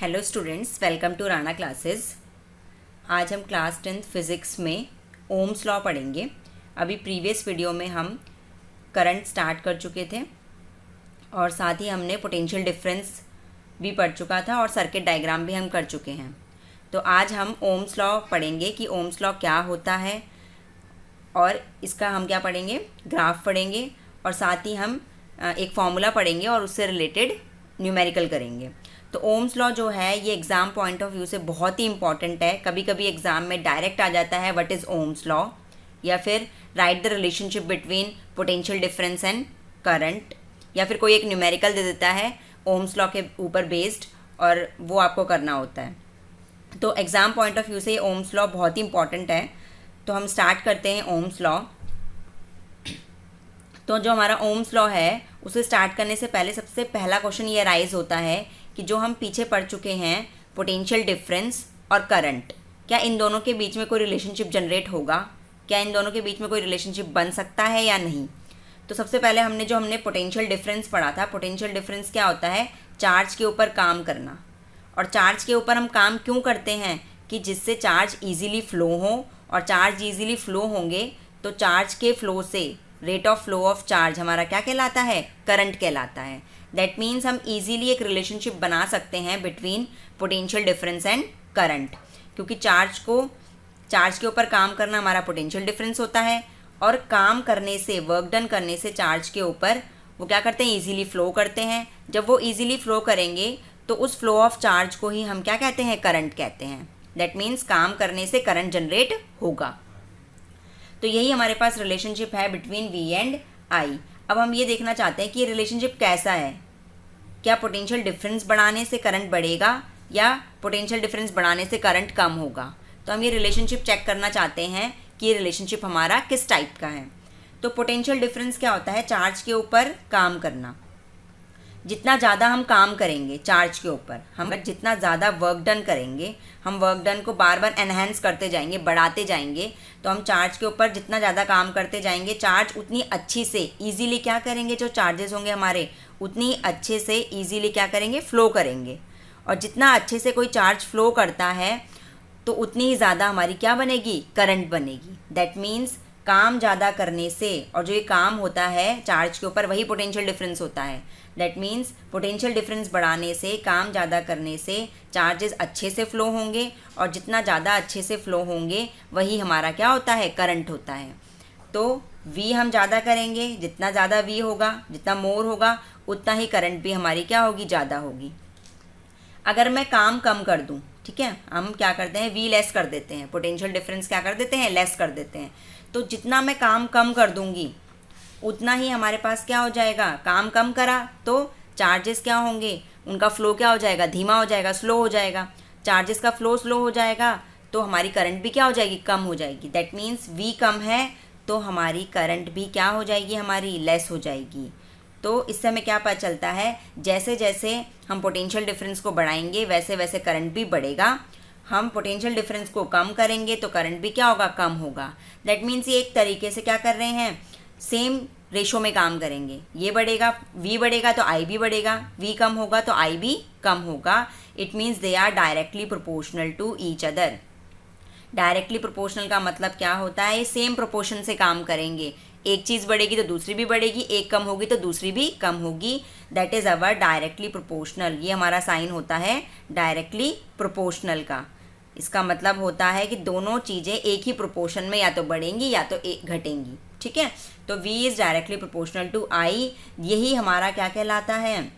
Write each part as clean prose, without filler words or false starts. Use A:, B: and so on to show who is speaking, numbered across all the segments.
A: Hello students, welcome to Rana classes. आज हम class 10th physics में ओम्स लॉ पढ़ेंगे। अभी प्रीवियस वीडियो में हम करंट स्टार्ट कर चुके थे और साथ ही हमने पोटेंशियल डिफरेंस भी पढ़ चुका था और सर्किट डायग्राम भी हम कर चुके हैं। तो आज हम ओम्स लॉ पढ़ेंगे कि ओम्स लॉ क्या होता है और इसका हम क्या पढ़ेंगे, ग्राफ पढ़ेंगे और साथ ही हम एक फॉर्मूला पढ़ेंगे और उससे रिलेटेड न्यूमेरिकल करेंगे। तो ओम्स लॉ जो है ये एग्ज़ाम पॉइंट ऑफ व्यू से बहुत ही इंपॉर्टेंट है। कभी कभी एग्ज़ाम में डायरेक्ट आ जाता है व्हाट इज़ ओम्स लॉ, या फिर right the relationship between potential difference and current, या फिर कोई एक न्यूमेरिकल दे देता है ओम्स लॉ के ऊपर बेस्ड और वो आपको करना होता है। तो एग्ज़ाम पॉइंट ऑफ व्यू से ओम्स लॉ बहुत ही इंपॉर्टेंट है। तो हम स्टार्ट करते हैं ओम्स लॉ। तो जो हमारा ओम्स लॉ है उसे स्टार्ट करने से पहले सबसे पहला क्वेश्चन ये राइज होता है कि जो हम पीछे पढ़ चुके हैं पोटेंशियल डिफरेंस और करंट, क्या इन दोनों के बीच में कोई रिलेशनशिप जनरेट होगा, क्या इन दोनों के बीच में कोई रिलेशनशिप बन सकता है या नहीं। तो सबसे पहले हमने पोटेंशियल डिफरेंस पढ़ा था। पोटेंशियल डिफरेंस क्या होता है, चार्ज के ऊपर काम करना। और चार्ज के ऊपर हम काम क्यों करते हैं कि जिससे चार्ज ईजीली फ़्लो हो, और चार्ज ईजीली फ़्लो होंगे तो चार्ज के फ़्लो से rate of flow of charge हमारा क्या कहलाता है, करंट कहलाता है। दैट मीन्स हम इजीली एक रिलेशनशिप बना सकते हैं between potential difference and current, क्योंकि चार्ज के ऊपर काम करना हमारा पोटेंशियल डिफरेंस होता है और काम करने से, वर्क डन करने से चार्ज के ऊपर वो क्या करते हैं, ईजीली फ़्लो करते हैं। जब वो ईजीली फ़्लो करेंगे तो उस फ्लो ऑफ चार्ज को ही हम क्या कहते हैं, करंट कहते हैं। दैट मीन्स काम करने से करंट जनरेट होगा। तो यही हमारे पास रिलेशनशिप है बिटवीन V एंड I। अब हम ये देखना चाहते हैं कि ये रिलेशनशिप कैसा है, क्या पोटेंशियल डिफरेंस बढ़ाने से करंट बढ़ेगा या पोटेंशियल डिफरेंस बढ़ाने से करंट कम होगा। तो हम ये रिलेशनशिप चेक करना चाहते हैं कि ये रिलेशनशिप हमारा किस टाइप का है। तो पोटेंशियल डिफरेंस क्या होता है, चार्ज के ऊपर काम करना। जितना ज़्यादा हम काम करेंगे चार्ज के ऊपर, हम जितना ज़्यादा वर्क डन करेंगे, हम वर्क डन को बार बार एनहेंस करते जाएंगे, बढ़ाते जाएंगे। तो हम चार्ज के ऊपर जितना ज़्यादा काम करते जाएंगे, चार्ज उतनी अच्छी से ईजीली क्या करेंगे, जो चार्जेस होंगे हमारे उतनी अच्छे से ईजीली क्या करेंगे, फ़्लो करेंगे। और जितना अच्छे से कोई चार्ज फ़्लो करता है तो उतनी ही ज़्यादा हमारी क्या बनेगी, करंट बनेगी। दैट मीन्स काम ज़्यादा करने से, और जो ये काम होता है चार्ज के ऊपर वही पोटेंशियल डिफरेंस होता है। दैट मीन्स पोटेंशियल डिफरेंस बढ़ाने से, काम ज़्यादा करने से चार्जेस अच्छे से फ़्लो होंगे, और जितना ज़्यादा अच्छे से फ़्लो होंगे वही हमारा क्या होता है, करंट होता है। तो V हम ज़्यादा करेंगे, जितना ज़्यादा V होगा, जितना मोर होगा उतना ही करंट भी हमारी क्या होगी, ज़्यादा होगी। अगर मैं काम कम कर दूँ, ठीक है, हम क्या करते हैं, V लेस कर देते हैं, पोटेंशियल डिफरेंस क्या कर देते हैं, लेस कर देते हैं। तो जितना मैं काम कम कर दूंगी उतना ही हमारे पास क्या हो जाएगा, काम कम करा तो चार्जेस क्या होंगे, उनका फ़्लो क्या हो जाएगा, धीमा हो जाएगा, स्लो हो जाएगा। चार्जेस का फ़्लो स्लो हो जाएगा तो हमारी करंट भी क्या हो जाएगी, कम हो जाएगी। दैट मीन्स V कम है तो हमारी करंट भी क्या हो जाएगी, हमारी लेस हो जाएगी। तो इससे हमें क्या पता चलता है, जैसे जैसे हम पोटेंशियल डिफरेंस को बढ़ाएंगे वैसे वैसे करंट भी बढ़ेगा। हम पोटेंशियल डिफरेंस को कम करेंगे तो करंट भी क्या होगा, कम होगा। दैट मीन्स ये एक तरीके से क्या कर रहे हैं, सेम रेशो में काम करेंगे। ये बढ़ेगा, V बढ़ेगा तो I भी बढ़ेगा, V कम होगा तो I भी कम होगा। It means they are directly proportional to each other. Directly proportional का मतलब क्या होता है, ये सेम प्रोपोर्शन से काम करेंगे। एक चीज़ बढ़ेगी तो दूसरी भी बढ़ेगी, एक कम होगी तो दूसरी भी कम होगी। That is our directly proportional. ये हमारा साइन होता है डायरेक्टली प्रोपोर्शनल का। इसका मतलब होता है कि दोनों चीज़ें एक ही प्रोपोर्शन में या तो बढ़ेंगी या तो घटेंगी, ठीक है। तो V is directly proportional to I। यही हमारा क्या कहलाता है,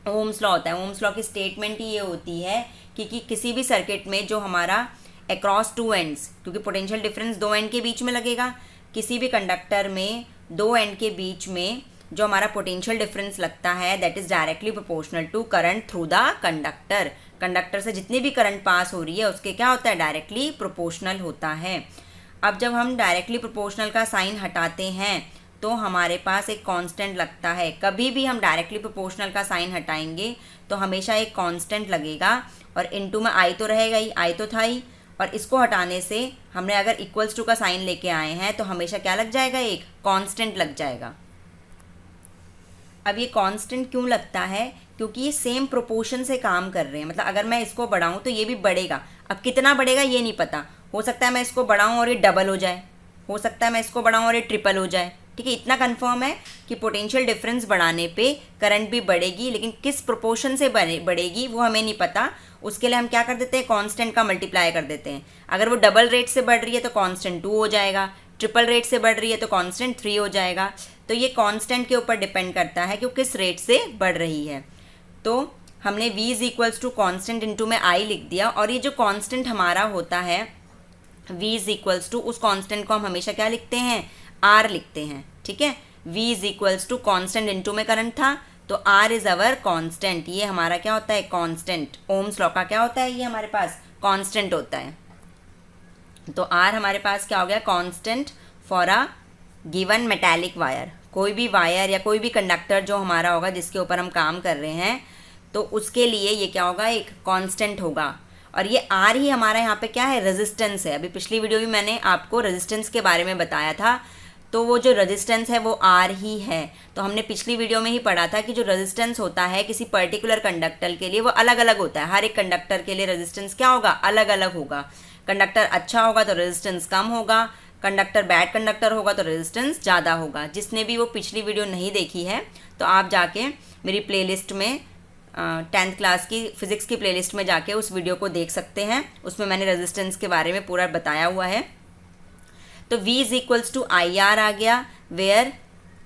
A: ओम्स लॉ होता है। ओम्स लॉ की स्टेटमेंट ही ये होती है कि किसी भी सर्किट में जो हमारा अक्रॉस टू एंड्स, क्योंकि पोटेंशियल डिफरेंस दो एंड के बीच में लगेगा, किसी भी कंडक्टर में दो एंड के बीच में जो हमारा पोटेंशियल डिफरेंस लगता है that is directly proportional to current through the conductor. Conductor से जितनी भी करंट पास हो रही है उसके क्या होता है, डायरेक्टली प्रोपोर्शनल होता है। अब जब हम डायरेक्टली प्रोपोर्शनल का साइन हटाते हैं तो हमारे पास एक कांस्टेंट लगता है। कभी भी हम डायरेक्टली प्रोपोर्शनल का साइन हटाएंगे तो हमेशा एक कांस्टेंट लगेगा, और इनटू में I तो रहेगा ही, I तो था ही, और इसको हटाने से हमने अगर इक्वल्स टू का साइन लेके आए हैं तो हमेशा क्या लग जाएगा, एक कांस्टेंट लग जाएगा। अब ये कांस्टेंट क्यों लगता है क्योंकि ये सेम प्रोपोर्शन से काम कर रहे हैं। मतलब अगर मैं इसको बढ़ाऊँ तो ये भी बढ़ेगा। अब कितना बढ़ेगा ये नहीं पता, हो सकता है मैं इसको बढ़ाऊँ और ये डबल हो जाए, हो सकता है मैं इसको बढ़ाऊँ और ये ट्रिपल हो जाए। ठीक है, इतना कंफर्म है कि पोटेंशियल डिफरेंस बढ़ाने पे करंट भी बढ़ेगी, लेकिन किस प्रोपोर्शन से बढ़ेगी वो हमें नहीं पता। उसके लिए हम क्या कर देते हैं, कांस्टेंट का मल्टीप्लाई कर देते हैं। अगर वो डबल रेट से बढ़ रही है तो कांस्टेंट 2 हो जाएगा, ट्रिपल रेट से बढ़ रही है तो कांस्टेंट 3 हो जाएगा। तो ये कांस्टेंट के ऊपर डिपेंड करता है कि वो किस रेट से बढ़ रही है। तो हमने v is equals to constant into में i लिख दिया, और ये जो कांस्टेंट हमारा होता है v इज इक्वल्स टू, उस कांस्टेंट को हम हमेशा क्या लिखते हैं, r लिखते हैं। ठीक है, v is equals to constant into में करंट था, तो r इज अवर कांस्टेंट। ये हमारा क्या होता है, कांस्टेंट। ओम्स लॉ का क्या होता है, ये हमारे पास कांस्टेंट होता है। तो r हमारे पास क्या हो गया, constant for a given metallic wire. कोई भी वायर या कोई भी कंडक्टर जो हमारा होगा जिसके ऊपर हम काम कर रहे हैं, तो उसके लिए ये क्या होगा, एक कांस्टेंट होगा। और ये आर ही हमारा यहाँ पे क्या है, रेजिस्टेंस है। अभी पिछली वीडियो में मैंने आपको रेजिस्टेंस के बारे में बताया था, तो वो जो रेजिस्टेंस है वो आर ही है। तो हमने पिछली वीडियो में ही पढ़ा था कि जो रेजिस्टेंस होता है किसी पर्टिकुलर कंडक्टर के लिए वो अलग अलग होता है। हर एक कंडक्टर के लिए रेजिस्टेंस क्या होगा, अलग अलग होगा। कंडक्टर अच्छा होगा तो रेजिस्टेंस कम होगा, कंडक्टर बैड कंडक्टर होगा तो रेजिस्टेंस ज़्यादा होगा। जिसने भी वो पिछली वीडियो नहीं देखी है तो आप जाके मेरी प्लेलिस्ट में 10th क्लास की फिज़िक्स की प्लेलिस्ट में जाके उस वीडियो को देख सकते हैं। उसमें मैंने रेजिस्टेंस के बारे में पूरा बताया हुआ है। तो v is equals to I R आ गया, where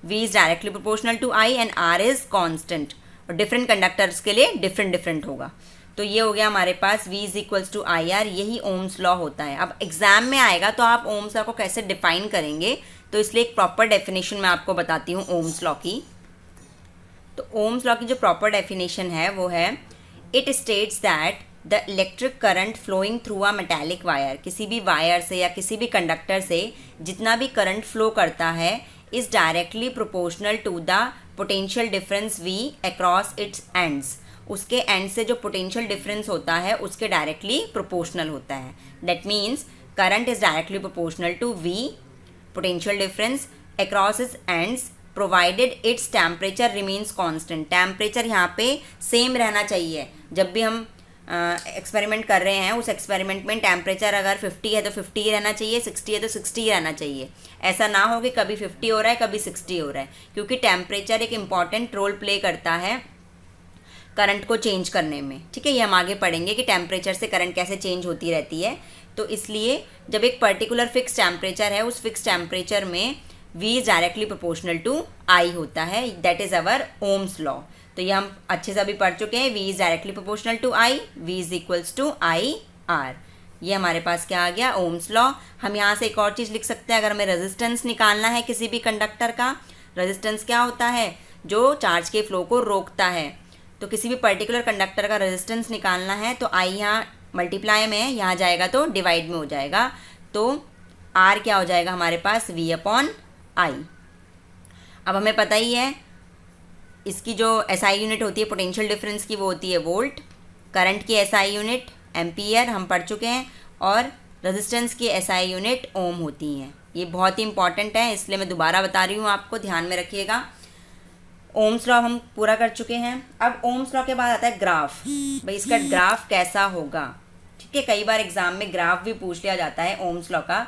A: v is directly proportional to i and r is constant. और डिफरेंट कंडक्टर्स के लिए डिफरेंट डिफरेंट होगा। तो ये हो गया हमारे पास v is equals to I R, यही ओम्स लॉ होता है। अब एग्जाम में आएगा तो आप ओम्स लॉ को कैसे डिफाइन करेंगे, तो इसलिए एक प्रॉपर डेफिनेशन मैं आपको बताती हूँ ओम्स लॉ की। तो ओम्स लॉ की जो प्रॉपर डेफिनेशन है वो है, it states that the electric current flowing through a metallic wire, किसी भी वायर से या किसी भी कंडक्टर से जितना भी करंट फ्लो करता है is directly proportional to the potential difference v across its ends. उसके एंड से जो पोटेंशियल डिफरेंस होता है उसके डायरेक्टली प्रोपोर्शनल होता है। That means current is directly proportional to v potential difference across its ends provided its temperature remains constant. Temperature यहाँ पे सेम रहना चाहिए। जब भी हम एक्सपेरिमेंट कर रहे हैं उस एक्सपेरिमेंट में टेम्परेचर अगर 50 है तो 50 ही रहना चाहिए, 60 है तो 60 ही रहना चाहिए। ऐसा ना हो कि कभी 50 हो रहा है कभी 60 हो रहा है, क्योंकि टेम्परेचर एक इम्पॉर्टेंट रोल प्ले करता है करंट को चेंज करने में। ठीक है, ये हम आगे पढ़ेंगे कि टेम्परेचर से करंट कैसे चेंज होती रहती है। तो इसलिए जब एक पर्टिकुलर फिक्स टेम्परेचर है, उस फिक्स टेम्परेचर में v is directly proportional to i होता है। That is our Ohm's law. तो ये हम अच्छे से अभी पढ़ चुके हैं, v is directly proportional to i, v is equals to I R. ये हमारे पास क्या आ गया, ओम्स लॉ। हम यहाँ से एक और चीज़ लिख सकते हैं, अगर हमें रेजिस्टेंस निकालना है किसी भी कंडक्टर का। रेजिस्टेंस क्या होता है, जो चार्ज के फ्लो को रोकता है। तो किसी भी पर्टिकुलर कंडक्टर का रेजिस्टेंस निकालना है तो i यहाँ मल्टीप्लाई में है, यहाँ जाएगा तो डिवाइड में हो जाएगा। तो r क्या हो जाएगा हमारे पास, v अपॉन i। अब हमें पता ही है इसकी जो SI यूनिट होती है पोटेंशियल डिफरेंस की, वो होती है वोल्ट। करंट की SI यूनिट एम्पियर हम पढ़ चुके हैं, और रेजिस्टेंस की SI यूनिट ओम होती हैं। ये बहुत ही इंपॉर्टेंट है, इसलिए मैं दोबारा बता रही हूँ आपको, ध्यान में रखिएगा। ओम्स लॉ हम पूरा कर चुके हैं। अब ओम्स लॉ के बाद आता है ग्राफ। भाई इसका ग्राफ कैसा होगा, ठीक है, कई बार एग्जाम में ग्राफ भी पूछ लिया जाता है ओम्स लॉ का।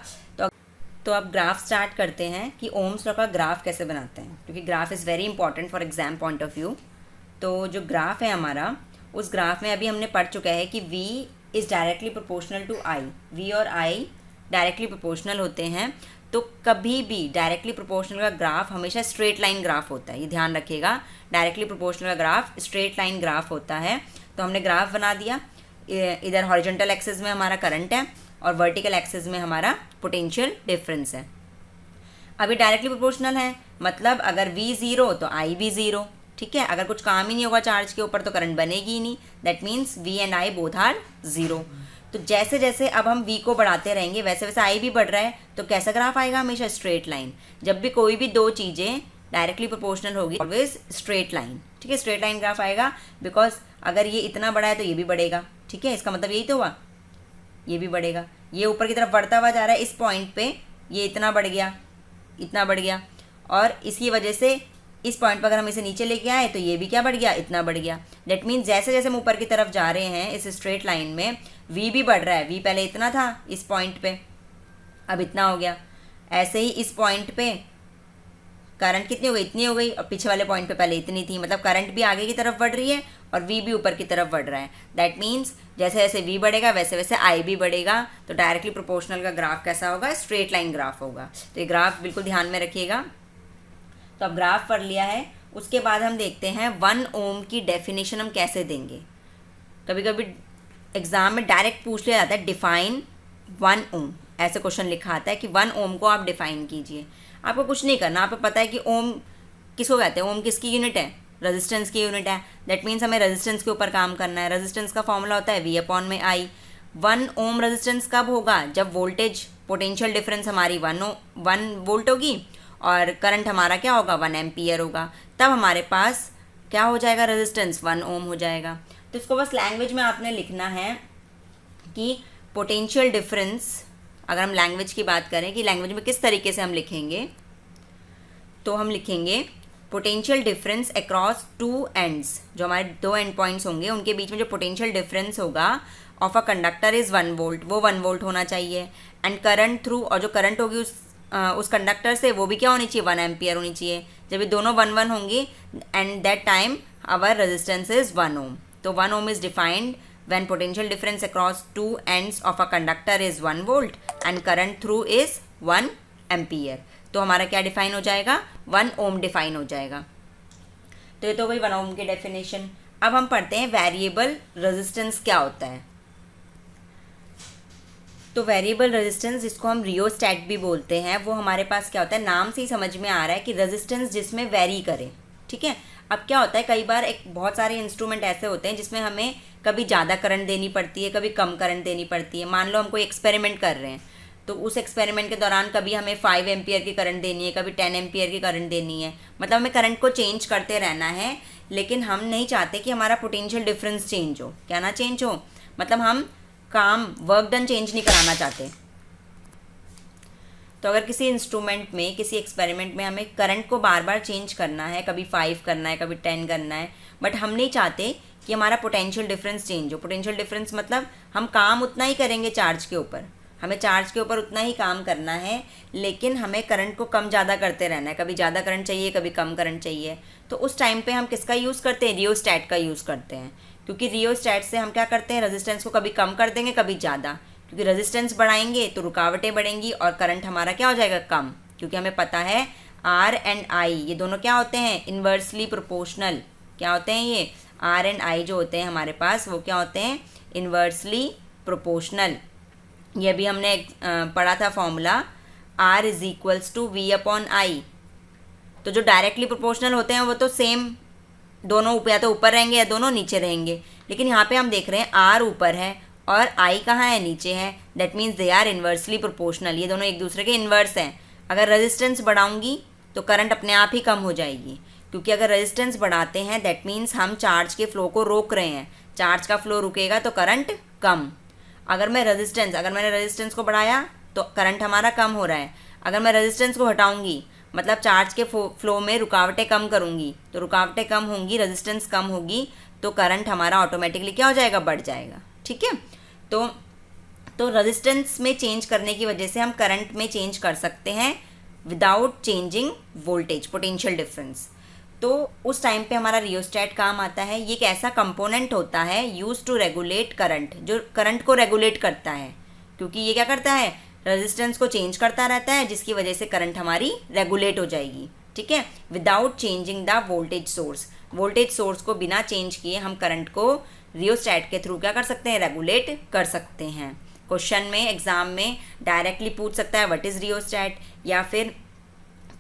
A: तो अब ग्राफ स्टार्ट करते हैं कि ओम्स लॉ का ग्राफ कैसे बनाते हैं, क्योंकि graph is very important for exam point of view. तो जो ग्राफ है हमारा, उस ग्राफ में अभी हमने पढ़ चुका है कि v is directly proportional to i। v और i डायरेक्टली प्रोपोर्शनल होते हैं। तो कभी भी डायरेक्टली प्रोपोर्शनल का ग्राफ हमेशा स्ट्रेट लाइन ग्राफ होता है, ये ध्यान रखिएगा। डायरेक्टली प्रोपोर्शनल का ग्राफ स्ट्रेट लाइन ग्राफ होता है। तो हमने ग्राफ बना दिया, इधर हॉरिजॉन्टल एक्सिस में हमारा करंट है और वर्टिकल एक्सिस में हमारा पोटेंशियल डिफरेंस है। अभी डायरेक्टली प्रोपोर्शनल है, मतलब अगर v 0 तो i भी 0। ठीक है, अगर कुछ काम ही नहीं होगा चार्ज के ऊपर तो करंट बनेगी ही नहीं। That means v and i both are 0। तो जैसे जैसे अब हम v को बढ़ाते रहेंगे वैसे वैसे i भी बढ़ रहा है, तो कैसा ग्राफ आएगा, हमेशा स्ट्रेट लाइन। जब भी कोई भी दो चीज़ें डायरेक्टली प्रोपोर्शनल होगी ऑलवेज स्ट्रेट लाइन। ठीक है, स्ट्रेट लाइन ग्राफ आएगा, बिकॉज अगर ये इतना बड़ा है तो ये भी बढ़ेगा। ठीक है, इसका मतलब यही तो हुआ, ये भी बढ़ेगा। ये ऊपर की तरफ बढ़ता हुआ जा रहा है, इस पॉइंट पे ये इतना बढ़ गया, इतना बढ़ गया, और इसकी वजह से इस पॉइंट पर अगर हम इसे नीचे लेके आए तो ये भी क्या बढ़ गया, इतना बढ़ गया। दैट मीन्स जैसे जैसे हम ऊपर की तरफ जा रहे हैं इस स्ट्रेट लाइन में वी भी बढ़ रहा है। वी पहले इतना था इस पॉइंट पे, अब इतना हो गया। ऐसे ही इस पॉइंट पे करंट कितनी हो गई, इतनी हो गई, और पीछे वाले पॉइंट पे पहले इतनी थी। मतलब करंट भी आगे की तरफ बढ़ रही है और वी भी ऊपर की तरफ बढ़ रहा है। दैट मीन्स जैसे जैसे वी बढ़ेगा वैसे वैसे आई भी बढ़ेगा। तो डायरेक्टली प्रोपोर्शनल का ग्राफ कैसा होगा, स्ट्रेट लाइन ग्राफ होगा। तो ये ग्राफ बिल्कुल ध्यान में रखिएगा। तो अब ग्राफ पढ़ लिया है, उसके बाद हम देखते हैं 1 ओम की डेफिनेशन हम कैसे देंगे। कभी कभी एग्जाम में डायरेक्ट पूछ लिया जाता है डिफाइन 1 ओम, ऐसे क्वेश्चन लिखा आता है कि 1 ओम को आप डिफाइन कीजिए। आपको कुछ नहीं करना, आपको पता है कि ओम किसको कहते हैं, ओम किसकी यूनिट है, रेजिस्टेंस की यूनिट है। दैट मीन्स हमें रेजिस्टेंस के ऊपर काम करना है। रेजिस्टेंस का फॉर्मूला होता है V/I। 1 ओम रेजिस्टेंस कब होगा, जब वोल्टेज पोटेंशियल डिफरेंस हमारी 1 वोल्ट होगी और करंट हमारा क्या होगा, 1 एम्पियर होगा। तब हमारे पास क्या हो जाएगा, रेजिस्टेंस 1 ओम हो जाएगा। तो इसको बस लैंग्वेज में आपने लिखना है कि पोटेंशियल डिफरेंस, अगर हम लैंग्वेज की बात करें कि लैंग्वेज में किस तरीके से हम लिखेंगे, तो हम लिखेंगे पोटेंशियल डिफरेंस अक्रॉस 2 एंड्स। जो हमारे 2 एंड पॉइंट्स होंगे उनके बीच में जो पोटेंशियल डिफरेंस होगा of a conductor is 1 volt, वो 1 वोल्ट होना चाहिए। एंड करंट थ्रू, और जो करंट होगी उस कंडक्टर से वो भी क्या होनी चाहिए, 1 एम्पियर होनी चाहिए। जब ये दोनों 1 होंगी and that time our resistance is 1 ohm. तो 1 ohm is defined when potential difference across 2 ends of a conductor is 1 volt and current through is 1 ampere। तो हमारा क्या डिफाइन हो जाएगा, 1 ohm डिफाइन हो जाएगा। तो ये तो गई 1 ohm की डेफिनेशन। अब हम पढ़ते हैं वेरिएबल रेजिस्टेंस क्या होता है। तो वेरिएबल रेजिस्टेंस, जिसको हम रियोस्टैट भी बोलते हैं, वो हमारे पास क्या होता है, नाम से ही समझ में आ रहा है कि रेजिस्टेंस जिसमें वेरी करे। ठीक है, अब क्या होता है, कई बार बहुत सारे इंस्ट्रूमेंट ऐसे होते हैं जिसमें हमें कभी ज़्यादा करंट देनी पड़ती है, कभी कम करंट देनी पड़ती है। मान लो हम कोई एक्सपेरिमेंट कर रहे हैं, तो उस एक्सपेरिमेंट के दौरान कभी हमें 5 एम्पियर की करंट देनी है, कभी 10 एम्पियर की करंट देनी है। मतलब हमें करंट को चेंज करते रहना है, लेकिन हम नहीं चाहते कि हमारा पोटेंशियल डिफरेंस चेंज हो। क्या ना चेंज हो, मतलब हम काम वर्क डन चेंज नहीं कराना चाहते। तो अगर किसी इंस्ट्रूमेंट में, किसी एक्सपेरिमेंट में हमें करंट को बार बार चेंज करना है, कभी 5 करना है, कभी 10 करना है, बट हम नहीं चाहते कि हमारा पोटेंशियल डिफरेंस चेंज हो। पोटेंशियल डिफरेंस मतलब हम काम उतना ही करेंगे चार्ज के ऊपर, हमें चार्ज के ऊपर उतना ही काम करना है, लेकिन हमें करंट को कम ज़्यादा करते रहना है। कभी ज़्यादा करंट चाहिए, कभी कम करंट चाहिए। तो उस टाइम पे हम किसका यूज़ करते हैं, रियोस्टैट का यूज़ करते हैं। क्योंकि रियोस्टैट से हम क्या करते हैं, रेजिस्टेंस को कभी कम कर देंगे, कभी ज़्यादा। क्योंकि रेजिस्टेंस बढ़ाएंगे तो रुकावटें बढ़ेंगी और करंट हमारा क्या हो जाएगा, कम। क्योंकि हमें पता है R एंड I ये दोनों क्या होते हैं, इन्वर्सली प्रोपोर्शनल। क्या होते हैं ये, R एंड I जो होते हैं हमारे पास, वो क्या होते हैं, इन्वर्सली प्रोपोर्शनल। ये भी हमने पढ़ा था फॉर्मूला, R = V/I। तो जो डायरेक्टली प्रोपोर्शनल होते हैं वो तो सेम, दोनों या तो ऊपर रहेंगे या दोनों नीचे रहेंगे। लेकिन यहाँ पे हम देख रहे हैं R ऊपर है और I कहाँ है, नीचे है। That means they are inversely proportional, ये दोनों एक दूसरे के इन्वर्स हैं। अगर रेजिस्टेंस बढ़ाऊंगी तो करंट अपने आप ही कम हो जाएगी, क्योंकि अगर रेजिस्टेंस बढ़ाते हैं दैट मीन्स हम चार्ज के फ्लो को रोक रहे हैं। चार्ज का फ्लो रुकेगा तो करंट कम। अगर मैंने रेजिस्टेंस को बढ़ाया तो करंट हमारा कम हो रहा है। अगर मैं रेजिस्टेंस को हटाऊंगी मतलब चार्ज के फ्लो में रुकावटें कम करूंगी, तो रुकावटें कम होंगी, रेजिस्टेंस कम होगी, तो करंट हमारा ऑटोमेटिकली क्या हो जाएगा, बढ़ जाएगा। ठीक है, तो रेजिस्टेंस में चेंज करने की वजह से हम करंट में चेंज कर सकते हैं without changing voltage, potential difference. तो उस टाइम पे हमारा रियोस्टैट काम आता है। ये एक ऐसा कंपोनेंट होता है यूज टू रेगुलेट करंट, जो करंट को रेगुलेट करता है। क्योंकि ये क्या करता है, रेजिस्टेंस को चेंज करता रहता है, जिसकी वजह से करंट हमारी रेगुलेट हो जाएगी। ठीक है, without changing the voltage source. Voltage source को बिना चेंज किए हम करंट को रियोस्टैट के थ्रू क्या कर सकते हैं, रेगुलेट कर सकते हैं। क्वेश्चन में, एग्जाम में डायरेक्टली पूछ सकता है व्हाट इज़ रियोस्टैट, या फिर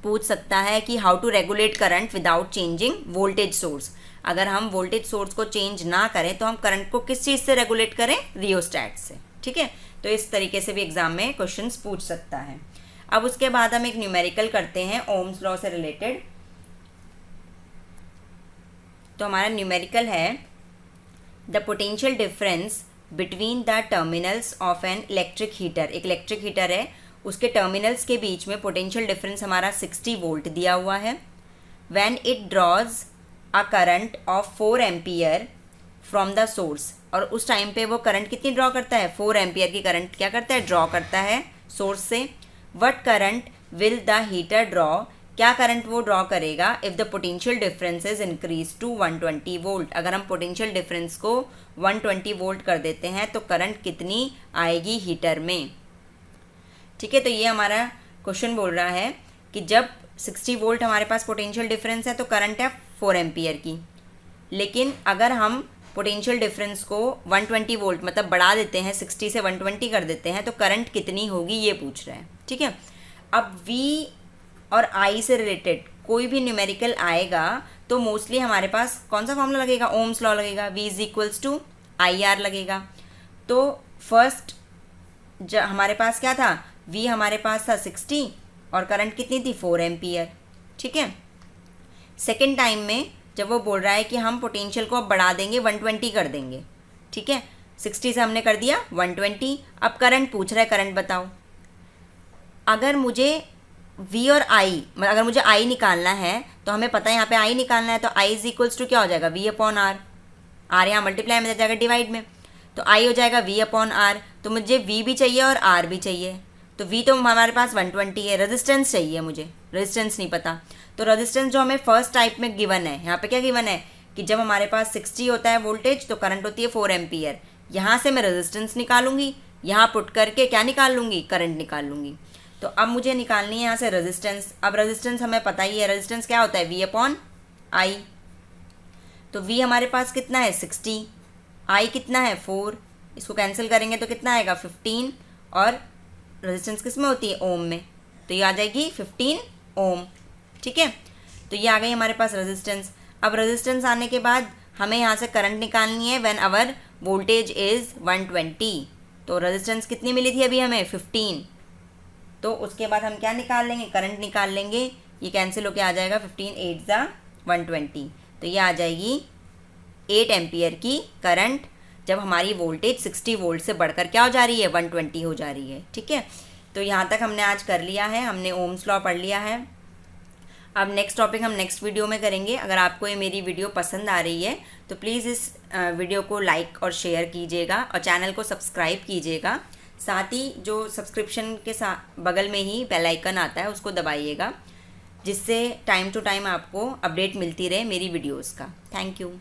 A: पूछ सकता है कि how to regulate current without changing voltage source. अगर हम वोल्टेज सोर्स को चेंज ना करें तो हम करंट को किस चीज़ से रेगुलेट करें, रियोस्टैट से। ठीक है, तो इस तरीके से भी एग्जाम में क्वेश्चंस पूछ सकता है। अब उसके बाद हम एक न्यूमेरिकल करते हैं ओम्स लॉ से रिलेटेड। तो हमारा न्यूमेरिकल है the potential difference between the terminals of an electric heater. एक इलेक्ट्रिक हीटर है, उसके टर्मिनल्स के बीच में पोटेंशियल डिफरेंस हमारा 60 वोल्ट दिया हुआ है। When it draws a current of 4 ampere from the source. और उस टाइम पे वो करंट कितनी ड्रॉ करता है, 4 एम्पियर की करंट क्या करता है, ड्रॉ करता है सोर्स से। What current will the heater draw, क्या करंट वो ड्रॉ करेगा if the potential difference is increase to 120 volt. अगर हम पोटेंशियल डिफरेंस को 120 वोल्ट कर देते हैं तो करंट कितनी आएगी हीटर में। ठीक है, तो ये हमारा क्वेश्चन बोल रहा है कि जब 60 वोल्ट हमारे पास पोटेंशियल डिफरेंस है तो करंट है 4 एम्पियर की, लेकिन अगर हम पोटेंशियल डिफरेंस को 120 वोल्ट मतलब बढ़ा देते हैं, 60 से 120 कर देते हैं तो करंट कितनी होगी ये पूछ रहा है। ठीक है, अब V और I से रिलेटेड कोई भी न्यूमेरिकल आएगा तो मोस्टली हमारे पास कौन सा फॉर्मूला लगेगा, ओम्स लॉ लगेगा, V is equals to IR लगेगा। तो फर्स्ट हमारे पास क्या था, V हमारे पास था 60 और करंट कितनी थी, 4 एम्पियर। ठीक है, सेकेंड टाइम में जब वो बोल रहा है कि हम पोटेंशियल को अब बढ़ा देंगे, 120 कर देंगे। ठीक है, 60 से हमने कर दिया 120, अब करंट पूछ रहा है, करंट बताओ। अगर मुझे V और I, अगर मुझे I निकालना है तो हमें पता है यहाँ पे I निकालना है, तो I इज इक्वल्स टू क्या हो जाएगा, V अपॉन R। R यहाँ मल्टीप्लाई में जाएगा डिवाइड में, तो I हो जाएगा V अपॉन R। तो मुझे V भी चाहिए और R भी चाहिए, तो V तो हमारे पास 120 है, रेजिस्टेंस चाहिए मुझे, रेजिस्टेंस नहीं पता। तो रेजिस्टेंस जो हमें फर्स्ट टाइप में गिवन है, यहाँ पे क्या गिवन है कि जब हमारे पास 60 होता है वोल्टेज तो करंट होती है 4 एम्पियर। यहाँ से मैं रेजिस्टेंस निकाल लूँगी, यहाँ पुट करके क्या निकाल लूँगी, करंट निकाल लूँगी। तो अब मुझे निकालनी है यहाँ से रेजिस्टेंस। अब रेजिस्टेंस हमें पता ही है, रेजिस्टेंस क्या होता है, V अपॉन I। तो V हमारे पास कितना है 60, I कितना है 4, इसको कैंसिल करेंगे तो कितना आएगा 15, और रेजिस्टेंस किस में होती है, ओम में, तो ये आ जाएगी 15 ओम। ठीक है, तो ये आ गई हमारे पास रेजिस्टेंस। अब रेजिस्टेंस आने के बाद हमें यहाँ से करंट निकालनी है व्हेन आवर वोल्टेज इज़ 120। तो रेजिस्टेंस कितनी मिली थी अभी हमें, 15। तो उसके बाद हम क्या निकाल लेंगे, करंट निकाल लेंगे, ये कैंसिल होके आ जाएगा 15 8 ज़ा 120, तो ये आ जाएगी 8 एम्पियर की करंट जब हमारी वोल्टेज 60 वोल्ट से बढ़कर क्या हो जा रही है, 120 हो जा रही है। ठीक है, तो यहाँ तक हमने आज कर लिया है, हमने ओम्स लॉ पढ़ लिया है। अब नेक्स्ट टॉपिक हम नेक्स्ट वीडियो में करेंगे। अगर आपको ये मेरी वीडियो पसंद आ रही है तो प्लीज़ इस वीडियो को लाइक और शेयर कीजिएगा और चैनल को सब्सक्राइब कीजिएगा। साथ ही जो सब्सक्रिप्शन के साथ बगल में ही बेल आइकन आता है उसको दबाइएगा, जिससे टाइम टू टाइम आपको अपडेट मिलती रहे मेरी वीडियोज़ का। Thank you.